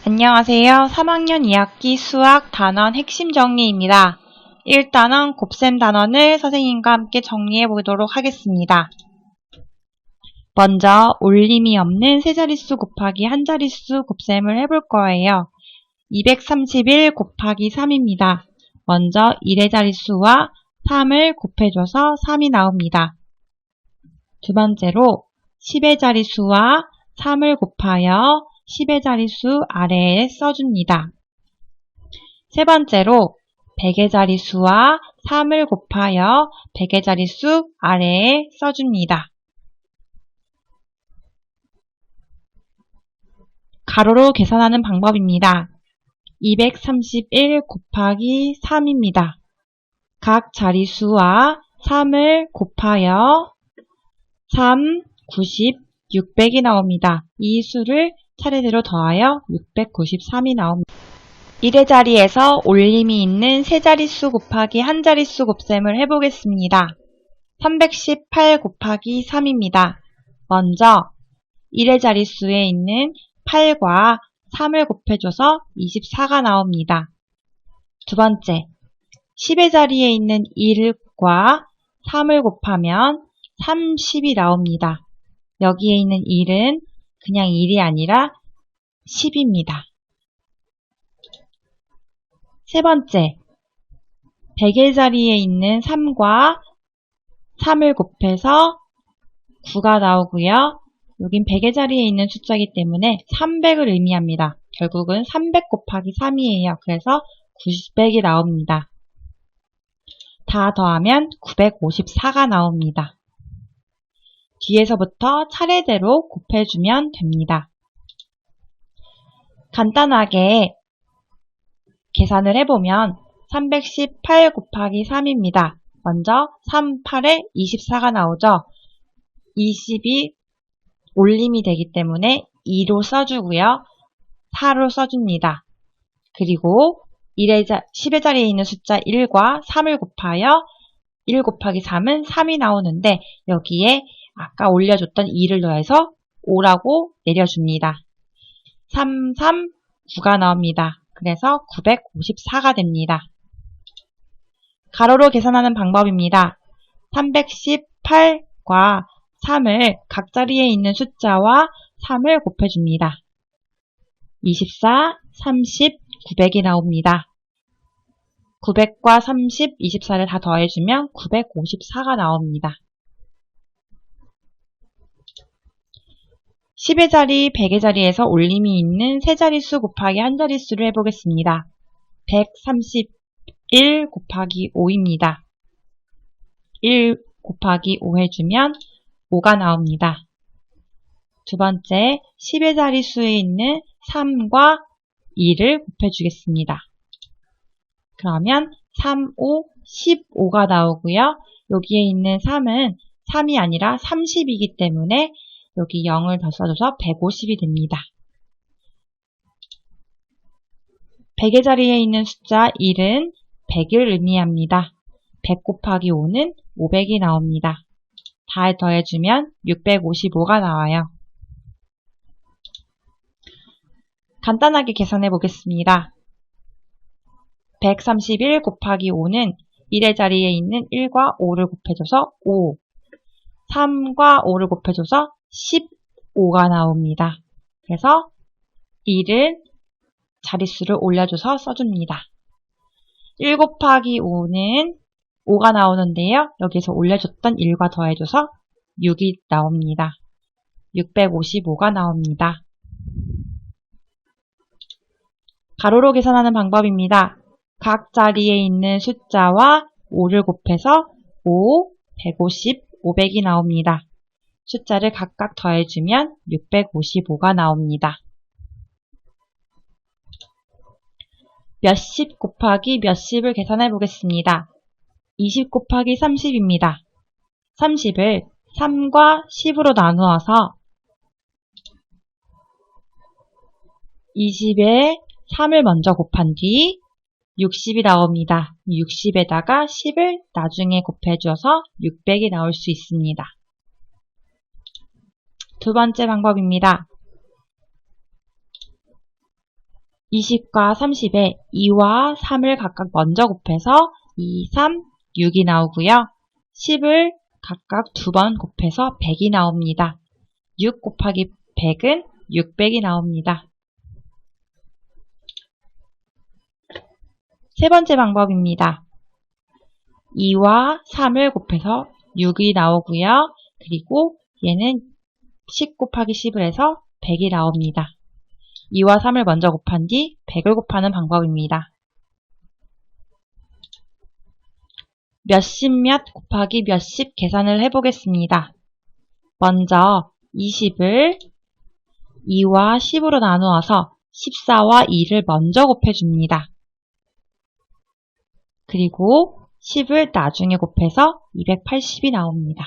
안녕하세요. 3학년 2학기 수학 단원 핵심 정리입니다. 1단원 곱셈 단원을 선생님과 함께 정리해 보도록 하겠습니다. 먼저 올림이 없는 세 자릿수 곱하기 한 자릿수 곱셈을 해볼 거예요. 231 곱하기 3입니다. 먼저 1의 자릿수와 3을 곱해줘서 3이 나옵니다. 두 번째로 10의 자릿수와 3을 곱하여 10의 자릿수 아래에 써줍니다. 세 번째로 100의 자릿수와 3을 곱하여 100의 자릿수 아래에 써줍니다. 가로로 계산하는 방법입니다. 231 곱하기 3입니다. 각 자릿수와 3을 곱하여 3, 90, 600이 나옵니다. 이 수를 차례대로 더하여 693이 나옵니다. 1의 자리에서 올림이 있는 세 자릿수 곱하기 한 자릿수 곱셈을 해보겠습니다. 318 곱하기 3입니다. 먼저 1의 자릿수에 있는 8과 3을 곱해줘서 24가 나옵니다. 두 번째, 10의 자리에 있는 1과 3을 곱하면 30이 나옵니다. 여기에 있는 1은 그냥 1이 아니라 10입니다. 세 번째, 100의 자리에 있는 3과 3을 곱해서 9가 나오고요. 여긴 100의 자리에 있는 숫자이기 때문에 300을 의미합니다. 결국은 300 곱하기 3이에요. 그래서 900이 나옵니다. 다 더하면 954가 나옵니다. 뒤에서부터 차례대로 곱해주면 됩니다. 간단하게 계산을 해보면 318 곱하기 3입니다. 먼저 3, 8에 24가 나오죠. 20이 올림이 되기 때문에 2로 써주고요. 4로 써줍니다. 그리고 10의 자리에 있는 숫자 1과 3을 곱하여 1 곱하기 3은 3이 나오는데 여기에 아까 올려줬던 2를 더해서 5라고 내려줍니다. 3, 3, 9가 나옵니다. 그래서 954가 됩니다. 가로로 계산하는 방법입니다. 318과 3을 각 자리에 있는 숫자와 3을 곱해줍니다. 24, 30, 900이 나옵니다. 900과 30, 24를 다 더해주면 954가 나옵니다. 10의 자리, 100의 자리에서 올림이 있는 세 자릿수 곱하기 한 자릿수를 해보겠습니다. 131 곱하기 5입니다. 1 곱하기 5 해주면 5가 나옵니다. 두 번째, 10의 자릿수에 있는 3과 2를 곱해주겠습니다. 그러면 3, 5, 15가 나오고요. 여기에 있는 3은 3이 아니라 30이기 때문에 여기 0을 더 써줘서 150이 됩니다. 100의 자리에 있는 숫자 1은 100을 의미합니다. 100 곱하기 5는 500이 나옵니다. 다 더해주면 655가 나와요. 간단하게 계산해 보겠습니다. 131 곱하기 5는 1의 자리에 있는 1과 5를 곱해줘서 5, 3과 5를 곱해줘서 15가 나옵니다. 그래서 1을 자릿수를 올려줘서 써줍니다. 1 곱하기 5는 5가 나오는데요. 여기서 올려줬던 1과 더해줘서 6이 나옵니다. 655가 나옵니다. 가로로 계산하는 방법입니다. 각 자리에 있는 숫자와 5를 곱해서 5, 150, 500이 나옵니다. 숫자를 각각 더해주면 655가 나옵니다. 몇십 곱하기 몇십을 계산해 보겠습니다. 20 곱하기 30입니다. 30을 3과 10으로 나누어서 20에 3을 먼저 곱한 뒤 60이 나옵니다. 60에다가 10을 나중에 곱해줘서 600이 나올 수 있습니다. 두 번째 방법입니다. 20과 30에 2와 3을 각각 먼저 곱해서 2, 3, 6이 나오고요. 10을 각각 2번 곱해서 100이 나옵니다. 6 곱하기 100은 600이 나옵니다. 세 번째 방법입니다. 2와 3을 곱해서 6이 나오고요. 그리고 얘는 10 곱하기 10을 해서 100이 나옵니다. 2와 3을 먼저 곱한 뒤 100을 곱하는 방법입니다. 몇십 몇 곱하기 몇십 계산을 해보겠습니다. 먼저 20을 2와 10으로 나누어서 14와 2를 먼저 곱해줍니다. 그리고 10을 나중에 곱해서 280이 나옵니다.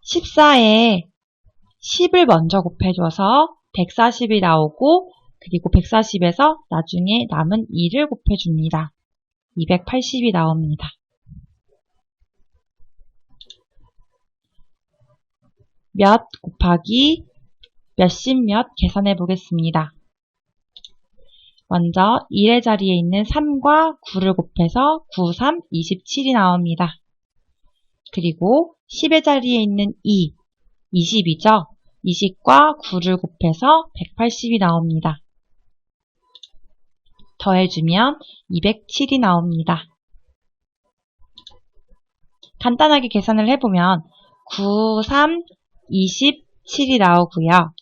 14에 10을 먼저 곱해줘서 140이 나오고 그리고 140에서 나중에 남은 2를 곱해줍니다. 280이 나옵니다. 몇 곱하기 몇십 몇 계산해 보겠습니다. 먼저 1의 자리에 있는 3과 9를 곱해서 9, 3, 27이 나옵니다. 그리고 10의 자리에 있는 2, 20이죠. 20과 9를 곱해서 180이 나옵니다. 더해주면 207이 나옵니다. 간단하게 계산을 해보면 9, 3, 27이 나오고요.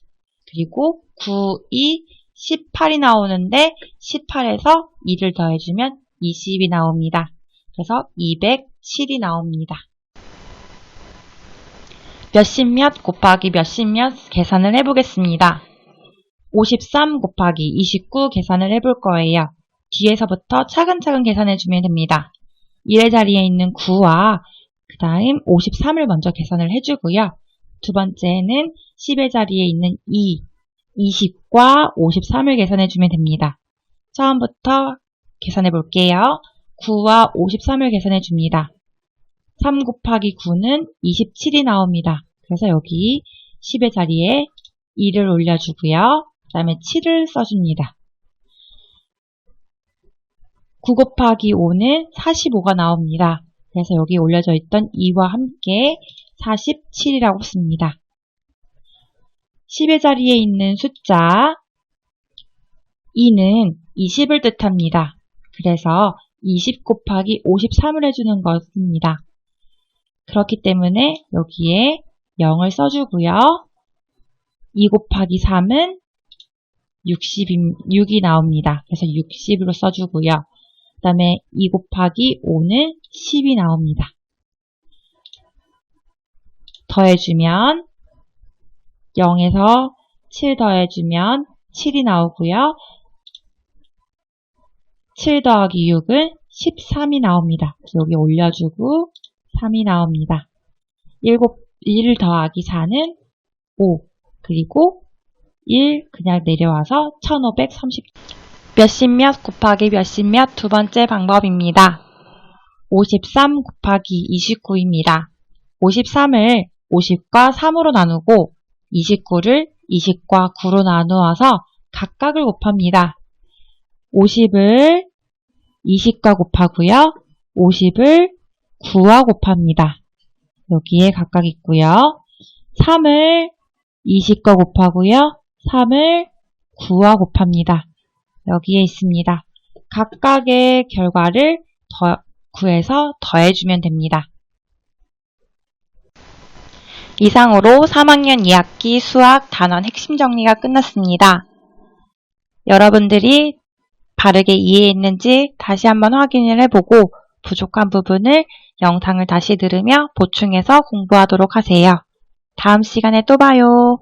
그리고 9, 2, 18이 나오는데 18에서 2를 더해주면 20이 나옵니다. 그래서 207이 나옵니다. 몇십 몇 곱하기 몇십 몇 계산을 해보겠습니다. 53 곱하기 29 계산을 해볼 거예요. 뒤에서부터 차근차근 계산해주면 됩니다. 1의 자리에 있는 9와 그 다음 53을 먼저 계산을 해주고요. 두 번째는 10의 자리에 있는 2, 20과 53을 계산해주면 됩니다. 처음부터 계산해 볼게요. 9와 53을 계산해 줍니다. 3 곱하기 9는 27이 나옵니다. 그래서 여기 10의 자리에 2를 올려주고요. 그 다음에 7을 써줍니다. 9 곱하기 5는 45가 나옵니다. 그래서 여기 올려져 있던 2와 함께 47이라고 씁니다. 10의 자리에 있는 숫자 2는 20을 뜻합니다. 그래서 20 곱하기 53을 해주는 것입니다. 그렇기 때문에 여기에 0을 써주고요. 2 곱하기 3은 6이 나옵니다. 그래서 60으로 써주고요. 그 다음에 2 곱하기 5는 10이 나옵니다. 더해주면 0에서 7 더해주면 7이 나오고요. 7 더하기 6은 13이 나옵니다. 여기 올려주고 3이 나옵니다. 1 더하기 4는 5, 그리고 1 그냥 내려와서 1530. 몇십 몇 곱하기 몇십 몇 두 번째 방법입니다. 53 곱하기 29입니다. 53을 50과 3으로 나누고 29를 20과 9로 나누어서 각각을 곱합니다. 50을 20과 곱하고요. 50을 9와 곱합니다. 여기에 각각 있고요. 3을 20과 곱하고요. 3을 9와 곱합니다. 여기에 있습니다. 각각의 결과를 구해서 더해주면 됩니다. 이상으로 3학년 2학기 수학 단원 핵심 정리가 끝났습니다. 여러분들이 바르게 이해했는지 다시 한번 확인을 해보고 부족한 부분을 영상을 다시 들으며 보충해서 공부하도록 하세요. 다음 시간에 또 봐요.